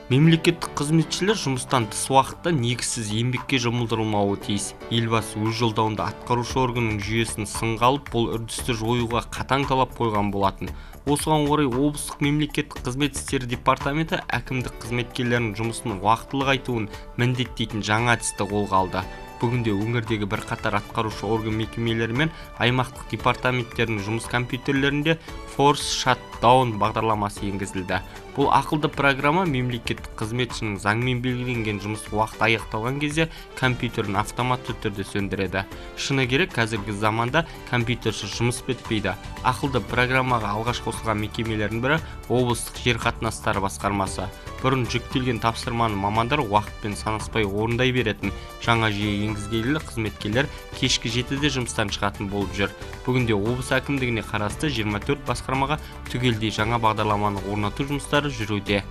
Мемлекеттік қызметшілер жұмыстан тыс уақытта негізсіз еңбекке жұмылдырылмауы тиіс. Елбасы өз жолдауында атқарушы органның жүйесін сынға алып, бұл үрдісті жоюға қатаң талап қойған болатын. Осыған орай облыстық мемлекеттік қызмет істері департаменті әкімдік қызметкерлерінің жұмысының уақытылы айтуын міндеттейтін жаңа әдісті қолға алды. Бүгінде өңірдегі бірқатар атқарушы орган мекемелері мен аймақтық департаменттерінің жұмыс компьютерлерінде Force Shutdown бағдарламасы енгізілді. Бұл ақылды программа мемлекеттік қызметшінің заңмен белгіленген жұмыс уақыты аяқталған кезде компьютерін автоматты түрде сөндіреді. Шыны керек, қазіргі заманда компьютерсіз жұмыс бітпейді. Ақылды программаға алғаш қосылған мекемелердің бірі облыстық жер қатынастары басқармасы. Бұрын жүктелген тапсырманы мамандар уақытпен санаспай орындай беретін жаңа жүйе енгізгелі қызметкерлер кешкі 7-де жұмыстан шығатын болып жүр. Бүгінде облыс әкімдігіне қарасты 24 басқармаға түгелдей жаңа бағдарламаны орнату жұмыстары жүруде.